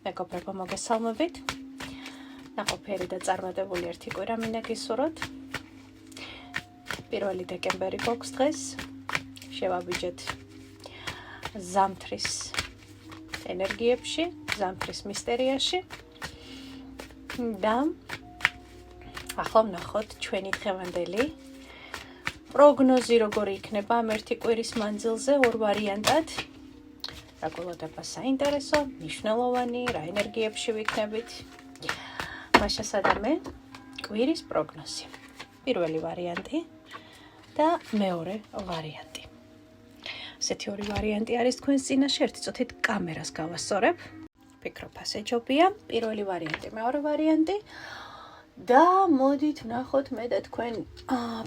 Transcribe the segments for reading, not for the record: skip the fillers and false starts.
მეგობრებო, მოგესალმებით. ნაყოფიერი და წარმატებული ერთი კვირა მინდა გისურვოთ. 1 დეკემბერი გვაქვს დღეს. შევაბიჯეთ ზამთრის ენერგიებში, ზამთრის მისტერიაში. და ახლა ვნახოთ ჩვენი დღევანდელი პროგნოზი როგორი იქნება ამ ერთი კვირის მანძილზე ორ ვარიანტად. რა გველოდება საინტერესო, მნიშვნელოვანი, რა ენერგიებში ვიქნებით. მაშასადამე კვირის პროგნოზი. პირველი ვარიანტი და მეორე ვარიანტი. ესეთი ორი ვარიანტი არის თქვენს წინაშე, ერთი წუთით კამერას გავასწორებ. ვფიქრობ ასე ჯობია. პირველი ვარიანტი, მეორე ვარიანტი. და მოდით ვნახოთ მე და თქვენ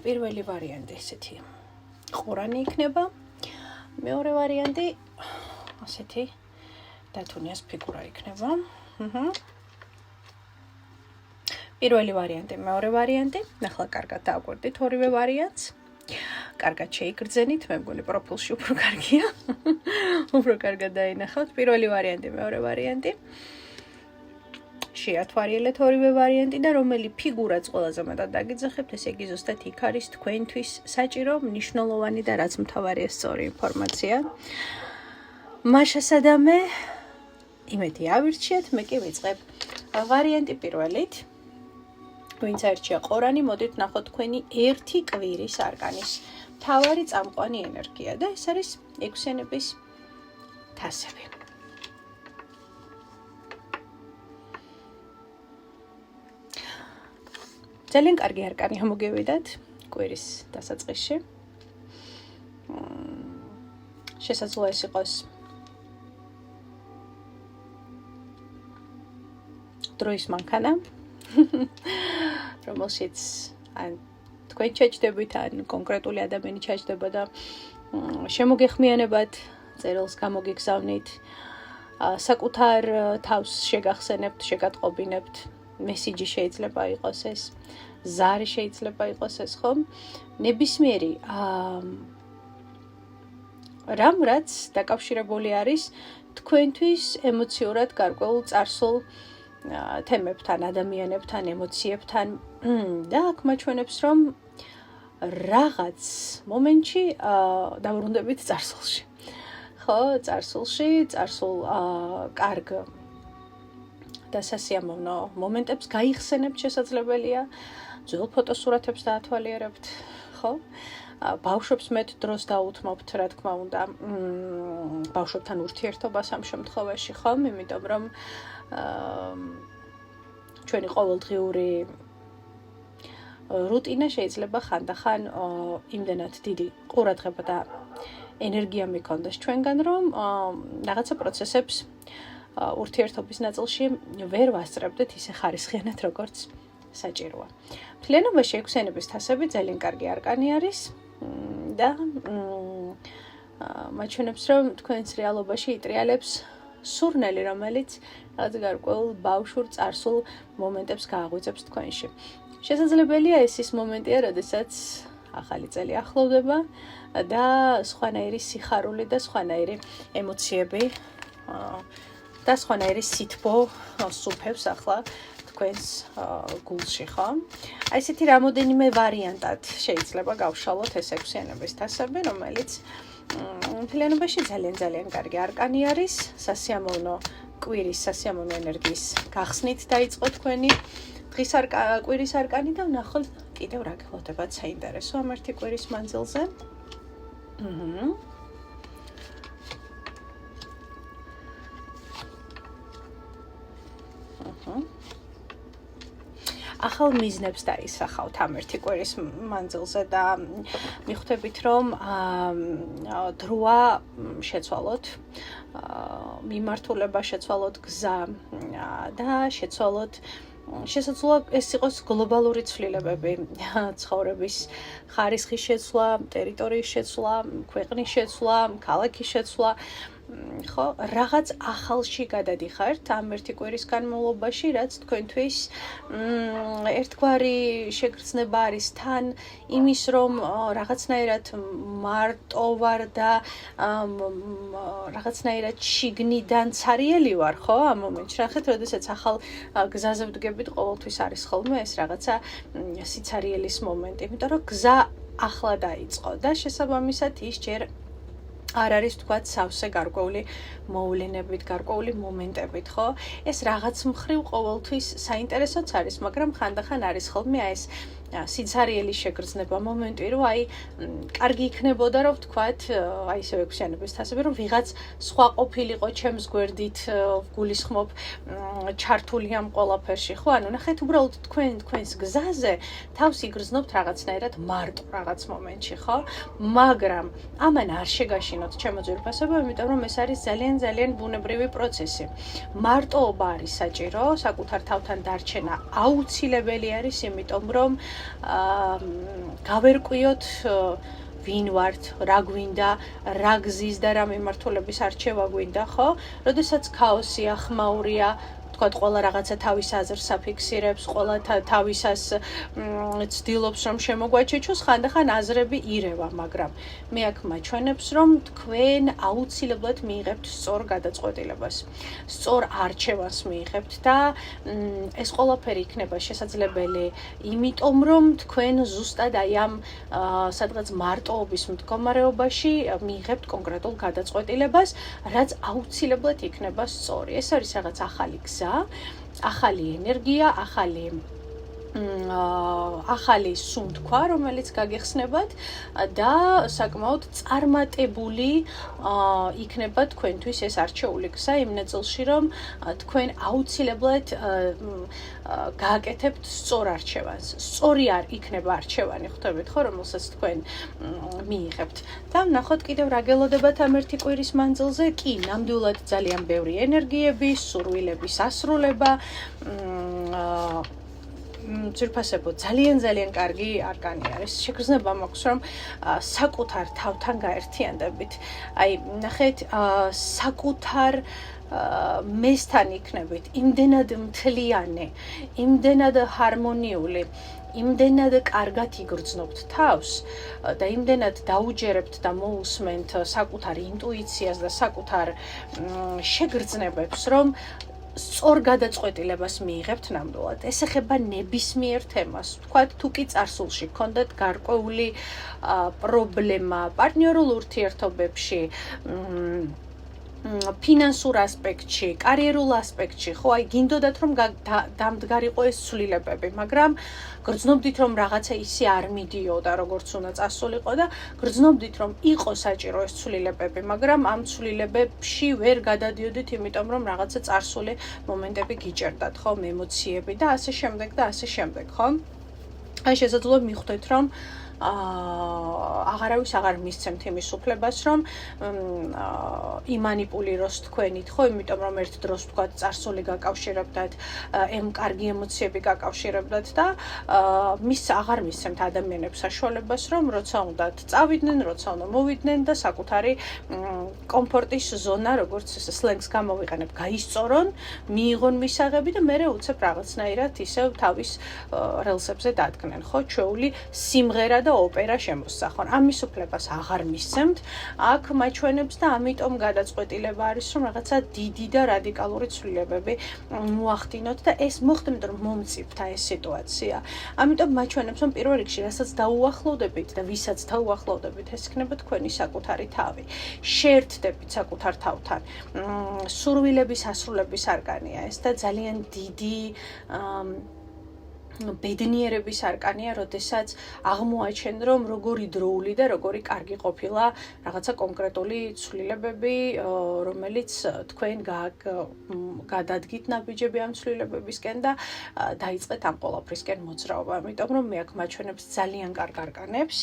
პირველი ვარიანტი ესეთი ყორანი იქნება. მეორე ვარიანტი ასეთი დათუნიას ფიგურა იქნება. პირველი ვარიანტი, მეორე ვარიანტი. ნახლა კარგად დააკვირდით ორივე ვარიანტს. კარგად შეიგრძენით, მე მგონი პროფილში უფრო კარგია. უფრო კარგად დაინახავთ. პირველი ვარიანტი, მეორე ვარიანტი. შეათვალიერეთ ორივე ვარიანტი და რომელი ფიგურაც ყველაზე მეტად დაგიძახებთ, ესე იგი ზუსტად იქ არის თქვენთვის საჭირო, მნიშვნელოვანი და რაც მთავარია სწორი ინფორმაცია. მაშასადამე იმედი ავირჩიეთ, მე კი ვიწყებ ვარიანტი პირველით. ვინც აირჩია ყორანი, მოდით ვნახოთ თქვენი ერთი კვირის არკანის მთავარი წამყვანი ენერგია და ეს არის ექვსიანების თასები. ძალიან კარგი არკანი ამოგევიდათ კვირის დასაწყისში. შესაძლოა ეს იყოს დროის მანქანა, რომელშიც ან თქვენ ჩაჯდებით, ან კონკრეტული ადამიანი ჩაჯდება და შემოგეხმიანებათ, წერილს გამოგიგზავნით, საკუთარ თავს შეგახსენებთ, შეგატყობინებთ. მესიჯი შეიძლება იყოს ეს, ზარი შეიძლება იყოს ეს, ხო? ნებისმიერი რამ რაც დაკავშირებული არის თქვენთვის ემოციურად გარკვეულ წარსულ თემებთან, ადამიანებთან, ემოციებთან და აქ მაჩვენებს, რომ რაღაც მომენტში დავრუნდებით წარსულში. ხო, წარსულში, წარსულ კარგ და სასიამოვნო მომენტებს გაიხსენებთ შესაძლებელია, ძველ ფოტოსურათებს დაათვალიერებთ, ხო? ბავშვებს მეტ დროს დაუთმობთ, რა თქმა უნდა, ბავშვებთან ურთიერთობას ამ შემთხვევაში, ხო? იმიტომ რომ ჩვენი ყოველდღიური რუტინა შეიძლება ხანდახან იმდენად დიდი ყურადღება და ენერგია მიქონდეს ჩვენგან, რომ რაღაცა პროცესებს ურთიერთობის ნაწილში ვერ ვასწრებდეთ ისე ხარისხიანად, როგორც საჭიროა. მთლიანობაში ექვსიანების თასები ძალიან კარგი არკანი არის და მაჩვენებს, რომ თქვენს რეალობაში იტრიალებს სურნელი, რომელიც რაღაც გარკვეულ ბავშვურ წარსულ მომენტებს გააღვიძებს თქვენში. შესაძლებელია ეს ის მომენტია, როდესაც ახალი წელი ახლოვდება და სხვანაირი სიხარული და სხვანაირი ემოციები და სხვანაირი სითბო სუფევს ახლა თქვენს გულში, ხო? აი ესეთი რამოდენიმე ვარიანტად შეიძლება გავშალოთ ეს ექვსიანების თასები, რომელიც მთლიანობაში ძალიან კარგი არკანი არის, სასიამოვნო კვირის, სასიამოვნო ენერგიის გახსნით დაიწყო თქვენი დღის კვირის არკანი და ვნახოთ კიდევ რა გველოდებათ საინტერესო ამ ერთი კვირის მანძილზე. ახალ მიზნებს დაისახავთ ამ ერთი კვირის მანძილზე და მიხვდებით, რომ დროა შეცვალოთ, მიმართულება შეცვალოთ, გზა და შეცვალოთ შესაძლოა ეს იყოს გლობალური ცვლილებები, ცხოვრების ხარისხის შეცვლა, ტერიტორიის შეცვლა, ქვეყნის შეცვლა, ქალაქის შეცვლა. ხო, რაღაც ახალში გადადიხართ ამ ერთი კვირის განმავლობაში, რაც თქვენთვის ერთგვარი შეგრძნება არის თან იმის, რომ რაღაცნაირად მარტო ვარ და რაღაცნაირად შიგნიდან ცარიელი ვარ, ხო, ამ მომენტში. ნახეთ, როდესაც ახალ გზაზე ვდგებით, ყოველთვის არის ხოლმე ეს რაღაცა სიცარიელის მომენტი, იმიტომ რომ გზა ახლა დაიწყო და შესაბამისად ის ჯერ არ არის თქვათ სავსე გარკვეული მოვლენებით, გარკვეული მომენტებით, ხო? ეს რაღაც მხრივ ყოველთვის საინტერესოც არის, მაგრამ ხანდახან არის ხოლმე ეს სიცარიელი შეგრძნება მომენტი, რომ აი კარგი იქნებოდა, რომ ვთქვათ, აი ისე ექვსიანების თასები, რომ ვიღაც სხვა ყოფილიყო ჩემს გვერდით, გულისხმობ, ჩართული ამ ყველაფერში, ხო? ანუ ნახეთ, უბრალოდ თქვენს გზაზე თავს იგრძნობთ რაღაცნაირად მარტო რაღაც მომენტში, ხო? მაგრამ ამან არ შეგაშინოთ ჩემო ძვირფასებო, იმიტომ რომ ეს არის ძალიან ბუნებრივი პროცესი. მარტოობა არის საჭირო, საკუთარ თავთან დარჩენა აუცილებელი არის, იმიტომ რომ გავერკვიოთ ვინ ვართ, რა გვინდა, რა გზის და რა მიმართულების არჩევა გვინდა, ხო? როდესაც ქაოსია, ხმაურია, თქვათ, ყველა რაღაცა თავის აზრს აფიქსირებს, ყველა თავისას ცდილობს, რომ შემოგვაჩეჩოს, ხანდახან აზრები ირევა, მაგრამ მე აქ მაჩვენებს, რომ თქვენ აუცილებლად მიიღებთ სწორ გადაწყვეტილებას, სწორ არჩევანს მიიღებთ და ეს ყველაფერი იქნება შესაძლებელი, იმიტომ რომ თქვენ ზუსტად აი ამ სადღაც მარტოობის მდგომარეობაში მიიღებთ კონკრეტულ გადაწყვეტილებას, რაც აუცილებლად იქნება სწორი. ეს არის რაღაც ახალი გზა, ახალი ენერგია, ახალი სუნთქვა, რომელიც გაგეხსნებათ და საკმაოდ წარმატებული იქნება თქვენთვის ეს არჩეული გზა იმ ნაწილში, რომ თქვენ აუცილებლად გააკეთებთ სწორ არჩევანს. სწორი არ იქნება არჩევანი, ხვდებით ხო, რომელსაც თქვენ მიიღებთ. და ნახოთ კიდევ რა გელოდებათ ამ ერთი კვირის მანძილზე. კი, ნამდვილად ძალიან ბევრი ენერგიები, სურვილების ასრულება, ძვირფასებო, ძალიან კარგი არკანი არის. შეგრძნება მაქვს, რომ საკუთარ თავთან გაერთიანდებით. აი, ნახეთ, საკუთარ მესთან იქნებით, იმდენად მთლიანი, იმდენად ჰარმონიული, იმდენად კარგად იგრძნობთ თავს და იმდენად დაუჯერებთ და მოусმენთ საკუთარ ინტუიციას და საკუთარ შეგრძნებებს, რომ სწორ გადაწყვეტილებას მიიღებთ ნამდვილად. ეს ეხება ნებისმიერ თემას. ვთქვათ, თუ კი წარსულში გქონდათ გარკვეული პრობლემა პარტნიორულ ურთიერთობებში, ფინანსურ ასპექტში, კარიერულ ასპექტში, ხო, აი გინდოდათ რომ დამდგარიყო ეს ცვლილებები, მაგრამ გრძნობდით რომ რაღაცა ისე არ მიდიოდა, როგორც უნდა წასულიყო და გრძნობდით რომ იყო საჭირო ეს ცვლილებები, მაგრამ ამ ცვლილებებში ვერ გადადიოდით, იმიტომ რომ რაღაცა წარსული მომენტები გიჭერდათ, ხო, ემოციები და ასე შემდეგ და ასე შემდეგ, ხო? აი შესაძლოა მიხვდეთ რომ აღარავის აღარ მისცემთ იმის უფლებას, რომ იმანიპულიროს თქვენით, ხო, იმიტომ რომ ერთ დროს თქვა წარსული გაკავშირებდათ, კარგი ემოციები გაკავშირებდათ და აღარ მისცემთ ადამიანებს საშუალებას, რომ როცა უნდათ წავიდნენ, როცა უნდა მოვიდნენ და საკუთარი კომფორტის ზონა, როგორც სლენგს გამოვიყენებ, გაისწორონ, მიიღონ მისაღები და მერე უცებ რაღაცნაირად ისევ თავის რელსებზე დადგნენ, ხო, ჩვეული სიმღერა და ოპერა შემოსახონ. ამის უფლებას აღარ მისცემთ, აქ მაჩვენებს და ამიტომ გადაწყვეტილება არის, რომ რაღაცა დიდი და რადიკალური ცვლილებები მოახდინოთ და ეს მოხდეთ, რომ მომწიფთ ეს სიტუაცია. ამიტომ მაჩვენებს, რომ პირველ რიგში, რასაც დაუახლოვდებით და ვისაც დაუახლოვდებით, ეს იქნება თქვენი საკუთარი თავი. შეერთდებით საკუთარ თავთან. სურვილების ასრულების არკანია ეს და ძალიან დიდი ბედნიერების არკანია, როდესაც აღმოაჩენ, რომ როგორი დროული და როგორი კარგი ყოფილა რაღაცა კონკრეტული ცვლილებები, რომელიც თქვენ გადადგით ნაბიჯები ამ ცვლილებებისკენ და დაიწყეთ ამ ყველაფრისკენ მოძრაობა. ამიტომ რომ მე აქ მაჩვენებს ძალიან კარგ არკანებს,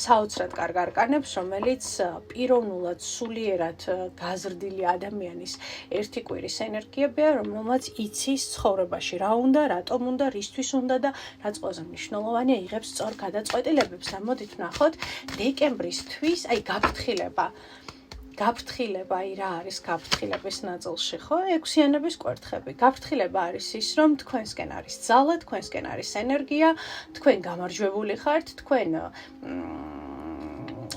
საოცრად კარგ არკანებს, რომელიც პიროვნულად, სულიერად გაზრდილი ადამიანის ერთი კვირის ენერგიებია, რომელმაც იცის ცხოვრებაში რა უნდა, რატომ უნდა, რისთვის უნდა და რაც ყველაზე მნიშვნელოვანია, იღებს სწორ გადაწყვეტილებებს და მოდით ვნახოთ დეკემბრის თვის, აი გაფრთხილება. გაფრთხილება, რა არის გაფრთხილების ნაწილში, ხო? ექვსიანების კვერთხები. გაფრთხილება არის ის, რომ თქვენსკენ არის ძალა, თქვენსკენ არის ენერგია, თქვენ გამარჯვებული ხართ, თქვენ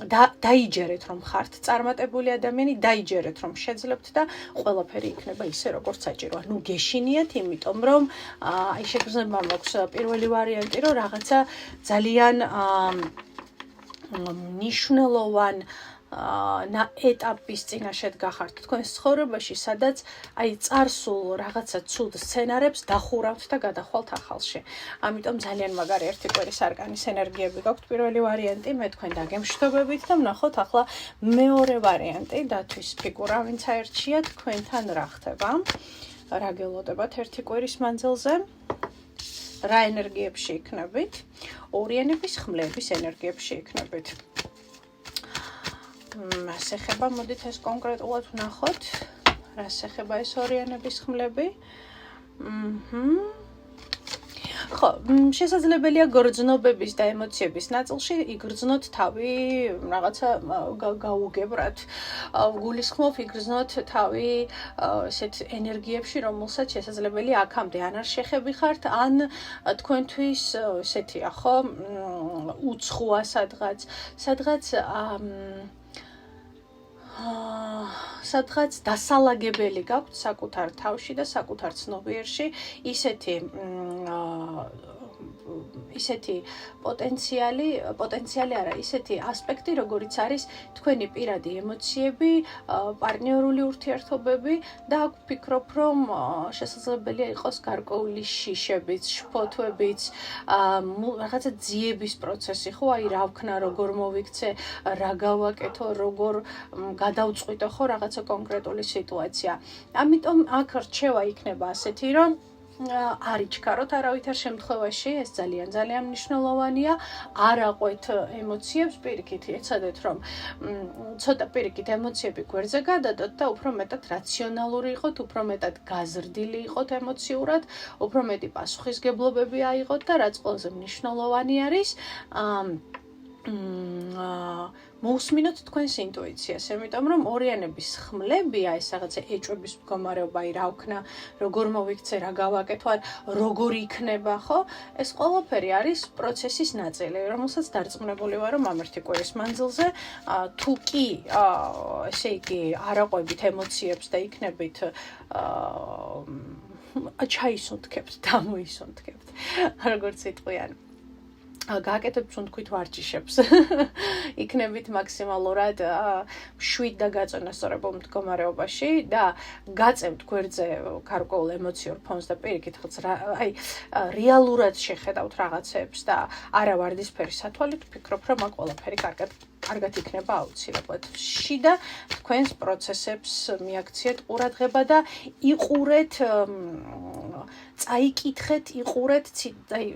დაიჯერეთ, რომ ხართ წარმატებული ადამიანი, დაიჯერეთ, რომ შეძლებთ და ყველაფერი იქნება ისე, როგორც საჭიროა. ნუ გეშინიათ, იმიტომ რომ აი შეგრძნება მაქვს პირველი ვარიანტი, რომ რაღაცა ძალიან მნიშვნელოვან ეტაპის წინაშედ გახართ თქვენს ცხოვრებაში, სადაც აი წარსულ რაღაცა ცუდ სცენარებს დახურავთ და გადახვალთ ახალში. ამიტომ ძალიან მაგარი ერთი კვირის არკანის ენერგიები გაქვთ პირველი ვარიანტი, მე თქვენ დაგემშვიდობებით და ვნახოთ ახლა მეორე ვარიანტი, დათვის ფიგურა ვინც აერჩია, თქვენთან რა ხდება, რა გელოდებათ ერთი კვირის მანძილზე, რა ენერგიებში იქნებით, ორიანების ხმლების ენერგიებში იქნებით. რას ეხება, მოდით ეს კონკრეტულად ვნახოთ, რას ეხება ეს ორიანების ხმლები. ხო, შესაძლებელია გრძნობების და ემოციების ნაწილში იგრძნოთ თავი რაღაცა გაუგებრად. გულისხმობ იგრძნოთ თავი ესეთ ენერგიებში, რომელსაც შესაძლებელია აქამდე ან არ შეხები ხართ, ან თქვენთვის ესეთია, ხო, უცხოა სადღაც დასალაგებელი გაქვთ საკუთარ თავში და საკუთარ ცნობიერში ისეთი პოტენციალი არა, ისეთი ასპექტი, როგორიც არის თქვენი პირადი ემოციები, პარტნიორული ურთიერთობები და აქ ვფიქრობ, რომ შესაძლებელია იყოს გარკვეული შიშებიც, შფოთვებიც, რაღაცა ძიების პროცესი, ხო, აი რა ვქნა, როგორ მოვიქცე, რა გავაკეთო, როგორ გადავწყვიტო, ხო, რაღაცა კონკრეტული სიტუაცია. ამიტომ აქ რჩევა იქნება ასეთი, რომ არ იჩქაროთ არავითარ შემთხვევაში, ეს ძალიან მნიშვნელოვანია, არ აყვეთ ემოციებს, პირიქით ეცადეთ, რომ ცოტა პირიქით ემოციები გვერდზე გადადოთ და უფრო მეტად რაციონალური იყოთ, უფრო მეტად გაზრდილი იყოთ ემოციურად, უფრო მეტი პასუხისგებლობები აიღოთ და რაც ყველაზე მნიშვნელოვანი არის, მოусმინოთ თქვენს ინტუიციას, იმიტომ რომ ორიანების ხმლებია ეს რაღაცა ეჭვების მდგომარეობა, რა ვქნა, როგორ მოვიქცე, რა გავაკეთო, როგორ იქნება, ხო? ეს ყველაფერი არის პროცესის ნაწილი, რომელსაც დარწმუნებული ვარ, რომ ამ ერთი კვირის მანძილზე თუ კი ესე იგი არ აყვებით ემოციებს და იქნებით ჩაისუნთქებთ, დამოისუნთქებთ, როგორც იტყვიან. გააკეთებთ სუნთქვით ვარჯიშებს. იქნებით მაქსიმალურად მშვიდ და გაწონასწორებულ მდგომარეობაში და გაწევთ გვერდზე გარკვეულ ემოციურ ფონს და პირიქით აი რეალურად შეხედავთ რაღაცებს და არა ვარდისფერი სათვალით, ვფიქრობ, რომ აქ ყველაფერი კარგად იქნება აუცილებლად. შიდა თქვენს პროცესებს მიაქციეთ ყურადღება და იყურეთ წაიკითხეთ, იყურეთ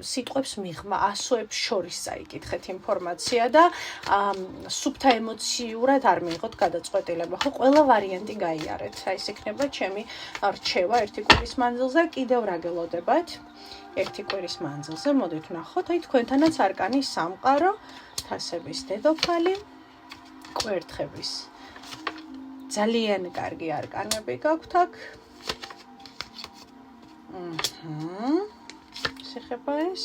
სიტყვებს მიღმა, ასოებს შორის წაიკითხეთ ინფორმაცია და სუფთა ემოციურად არ მიიღოთ გადაწყვეტილება. ხო, ყველა ვარიანტი გაიარეთ. აი ეს იქნება ჩემი რჩევა ერთი კვირის მანძილზე. კიდევ რა გელოდებათ? ერთი კვირის მანძილზე მოდით ვნახოთ, აი თქვენთანაც არკანის სამყარო, თასების დედოფალი, კვერთხების. ძალიან კარგი არკანები გაქვთ აქ. შეხება ეს?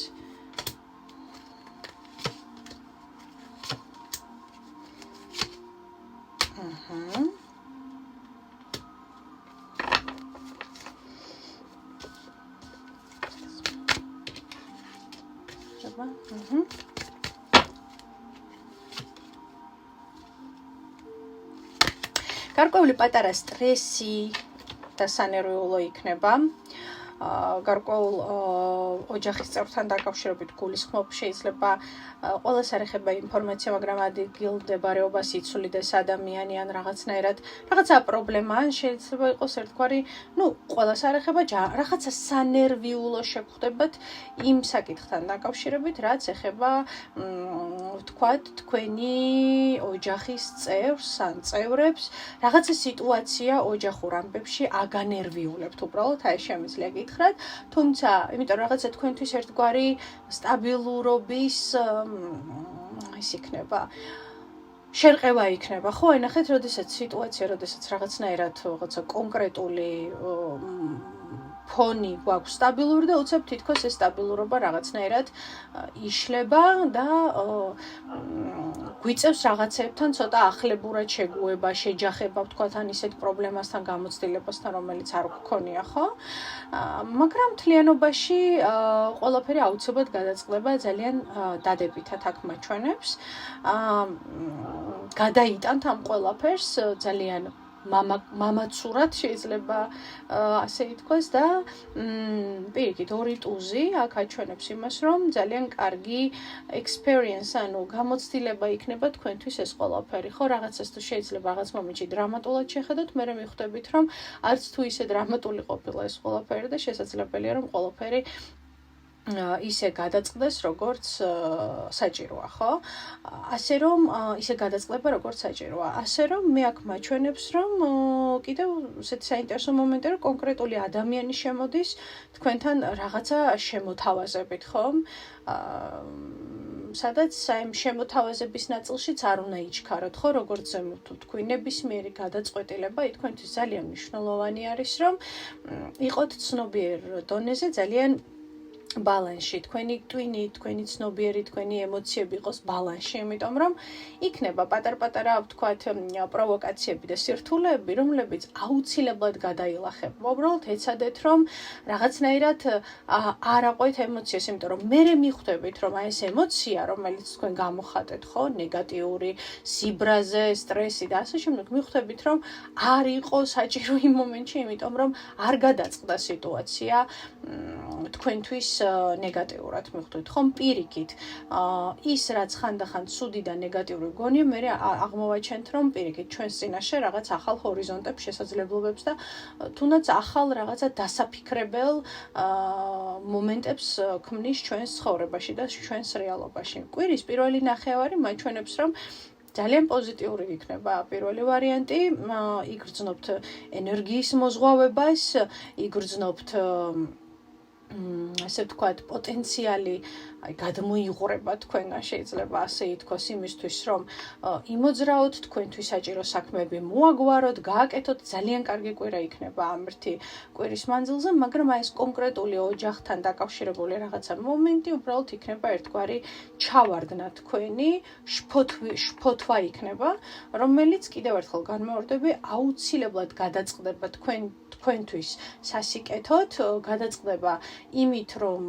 გარკვეული პატარა სტრესი და სანერვიულო იქნება. გარკვეულ ოჯახის წევრთან დაკავშირებით გულისხმობ შეიძლება ყველას არ ეხება ინფორმაცია, მაგრამ ადგილმდებარეობას იცვლიდეს ადამიანი ან რაღაცა პრობლემა, შეიძლება იყოს ერთგვარი, ყველას არ ეხება, რაღაცა სანერვიულო შეგხვდებათ იმ საკითხთან დაკავშირებით, რაც ეხება ვთქვათ, თქვენი ოჯახის წევრს ან წევრებს, რაღაცა სიტუაცია ოჯახურ ამბებში აგანერვიულებთ უბრალოდ, აი შემიძლია გითხრათ, თუმცა, იმიტომ რაღაცა თქვენთვის ერთგვარი სტაბილურობის ის იქნება. შერყევა იქნება, ხო, ენახეთ, როდესაც სიტუაცია, როდესაც რაღაცნაირად რაღაცა კონკრეტული ფონი გვაქვს სტაბილური და უცებ თითქოს ეს სტაბილურობა რაღაცნაირად იშლება და გვიწევს რაღაცებთან ცოტა ახლებურად შეგუება, შეჯახება, ვთქვათ, ან ისეთ პრობლემასთან, გამოცდილებასთან, რომელიც არ გქონია, ხო? მაგრამ მთლიანობაში ყველაფერი აუცილებლად გადაწყდება ძალიან დადებითად აქ მაჩვენებს. გადაიტანთ ამ ყველაფერს ძალიან მამაცურად შეიძლება ასე ითქვას და პირიქით ორი ტუზი აქ აჩვენებს იმას, რომ ძალიან კარგი experience, ანუ გამოცდილება იქნება თქვენთვის ეს ყველაფერი, ხო, რაღაცას თუ შეიძლება რაღაც მომენტში დრამატულად შეხედოთ, მერე მიხვდებით, რომ არც თუ ისე დრამატული ყოფილა ეს ყველაფერი და შესაძლებელია, რომ ყველაფერი ისე გადაწყდეს, როგორც საჭიროა, ხო? ასე რომ ისე გადაწყდება, როგორც საჭიროა. ასე რომ მე აქ მაჩვენებს, რომ კიდევ ესეთი საინტერესო მომენტია, რომ კონკრეტული ადამიანი შემოდის თქვენთან რაღაცა შემოთავაზებით, ხო? სადაც აი შემოთავაზების ნაწილშიც არ უნდა იჩქაროთ, ხო, როგორც თუ თქვი ნებისმიერი გადაწყვეტილება თქვენთვის ძალიან მნიშვნელოვანი არის, რომ იყოთ ცნობიერ დონეზე ძალიან ბალანსში, თქვენი ტვინი, თქვენი ცნობიერი, თქვენი ემოციები იყოს ბალანსში, იმიტომ რომ იქნება პატარ-პატარა, ვთქვათ, პროვოკაციები და სირთულეები, რომლებიც აუცილებლად გადაილახება. უბრალოდ ეცადეთ, რომ რაღაცნაირად არ აყვეთ ემოციას, იმიტომ რომ მერე მიხვდებით, რომ აი ეს ემოცია, რომელიც თქვენ გამოხატეთ, ხო, ნეგატიური, სიბრაზე, სტრესი და ასე შემდეგ, მიხვდებით, რომ არ იყო საჭირო იმ მომენტში, იმიტომ რომ არ გადაწყდა სიტუაცია თქვენთვის ნეგატიურად მიხვდით, ხომ პირიქით. ის რაც ხანდახან ცუდი და ნეგატიური გონია, მე აღმოვაჩენთ, რომ პირიქით ჩვენს წინაშე რაღაც ახალ ჰორიზონტებს, შესაძლებლობებს და თუნდაც ახალ რაღაცა დასაფიქრებელ მომენტებს ქმნის ჩვენს ცხოვრებაში და ჩვენს რეალობაში. კვირის პირველი ნახევარი მაჩვენებს, რომ ძალიან პოზიტიური იქნება პირველი ვარიანტი, იგრძნობთ ენერგიის მოზღვავებას, იგრძნობთ ასე ვთქვათ, პოტენციალი აი გადმოიღურება თქვენგან შეიძლება ასე ითქვას იმისთვის, რომ იმოძრაოთ, თქვენთვის საჭირო საქმეები მოაგვაროთ, გააკეთოთ, ძალიან კარგი კვირა იქნება ამ ერთი კვირის მანძილზე, მაგრამ აი ეს კონკრეტული ოჯახთან დაკავშირებული რაღაცა მომენტი უბრალოდ იქნება ერთგვარი ჩავარდნა თქვენი, შფოთვა იქნება, რომელიც კიდევ ერთხელ განმეორდები, აუცილებლად გადაწყდება თქვენთვის სასიკეთოდ, გადაწყდება იმით, რომ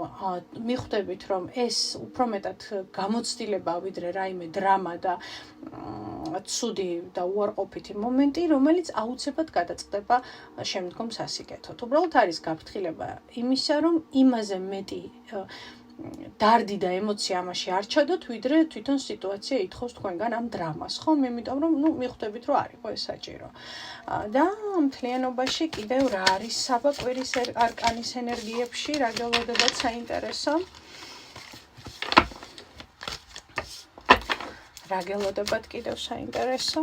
მიხვდებით, რომ ეს უფრო მეტად გამოცდილება ვიდრე რაიმე დრამა და ცუდი და უარყოფითი მომენტი, რომელიც აუცილებლად გადაწყდება შემდგომ სასიკეთოდ. უბრალოდ არის გაფრთხილება იმისა, რომ იმაზე მეტი დარდი და ემოცია ამაში არ ჩადოთ, ვიდრე თვითონ სიტუაცია ითხოვს თქვენგან ამ დრამას, ხო? იმიტომ რომ მიხვდებით, რომ არ იყო ეს საჭირო. და მთლიანობაში კიდევ რა არის საბა კვირის არკანის ენერგიებში, რა გელოდებათ საინტერესო? რა გელოდებათ კიდევ საინტერესო?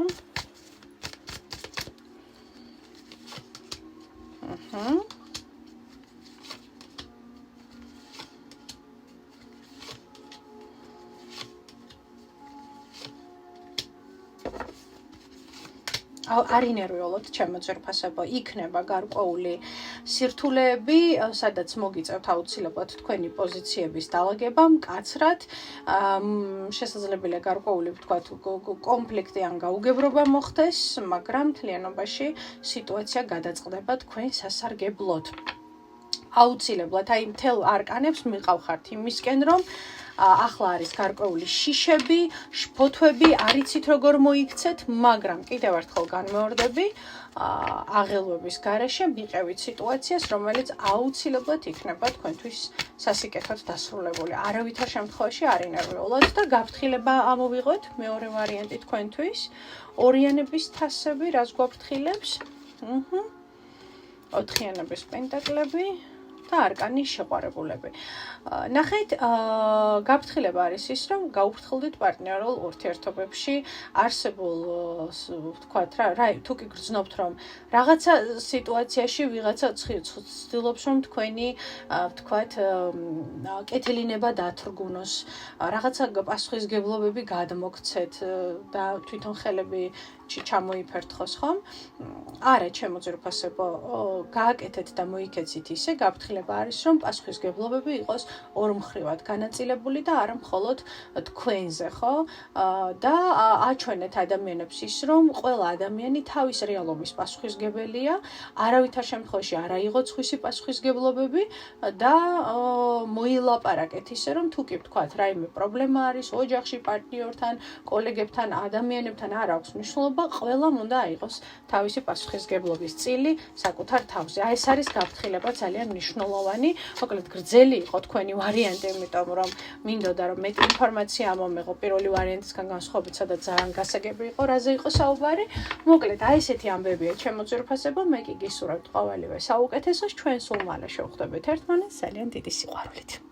არ ინერვიულოთ ჩემო ძვირფასებო, იქნება გარკვეული სირთულეები, სადაც მოგიწევთ აუცილებლად თქვენი პოზიციების დალაგება, მკაცრად, შესაძლებელია გარკვეული, ვთქვათ, კონფლიქტი ან გაუგებრობა მოხდეს, მაგრამ მთლიანობაში სიტუაცია გადაწყდება თქვენ სასარგებლოდ. აუცილებლად, აი მთელ არკანებს მიყავხართ იმისკენ, რომ ახლა არის გარკვეული შიშები, შფოთვები, არიცით როგორ მოიქცეთ, მაგრამ კიდევ ერთხელ განმეორდები, აღელვების გარეშე მიყევით სიტუაციას, რომელიც აუცილებლად იქნება თქვენთვის სასიკეთოდ დასრულებული. არავითარ შემთხვევაში არ ინერვიულოთ და გაფრთხილება ამოვიღოთ, მეორე ვარიანტი თქვენთვის, ორიანების თასები, რას გვაფრთხილებს? ოთხიანების პენტაკლები და არკანის შეყვარებულები. ნახეთ, გაფრთხილება არის ის, რომ გაუფრთხილდით პარტნიორულ ურთიერთობებში არსებულ, ვთქვათ რა, თუ კი გრძნობთ, რომ რაღაცა სიტუაციაში ვიღაცა ცდილობს, რომ თქვენი, ვთქვათ, კეთილინება დათრგუნოს, რაღაცა პასუხისგებლობები გადმოგცეთ და თვითონ ხელები ჩამოიფერთ ხოს, ხომ? არა, ჩემო ძვირფასებო, გააკეთეთ და მოიქეცით ისე, გაფრთხილება არის, რომ პასუხისგებლობები იყოს ორმხრივად განაწილებული და არა მხოლოდ თქვენზე, ხო? და აჩვენეთ ადამიანებს ის, რომ ყველა ადამიანი თავის რეალობის პასუხისგებელია, არავითარ შემთხვევაში არ აიღოთ სხვისი პასუხისგებლობები და მოილაპარაკეთ ისე, რომ თუ კი ვთქვათ, რაიმე პრობლემა არის ოჯახში, პარტნიორთან, კოლეგებთან, ადამიანებთან, არ აქვს მნიშვნელობა, ყველამ უნდა აიღოს თავისი პასუხისგებლობის წილი საკუთარ თავზე. აი ეს არის გაფრთხილება ძალიან მნიშვნელოვანი. მოკლედ გრძელი იყო თქვენი ვარიანტი, იმიტომ რომ მინდოდა რომ მეტი ინფორმაცია მომეღო პირველი ვარიანტისგან განსხვავებით, სადაც ძალიან გასაგები იყო, რაზე იყო საუბარი. მოკლედ აი ესეთი ამბებია ჩემო ძვირფასებო, მე კი გისურვებთ ყოველივე საუკეთესოს, ჩვენ სულ მალე შევხვდებით ერთმანეთს ძალიან დიდი სიყვარულით.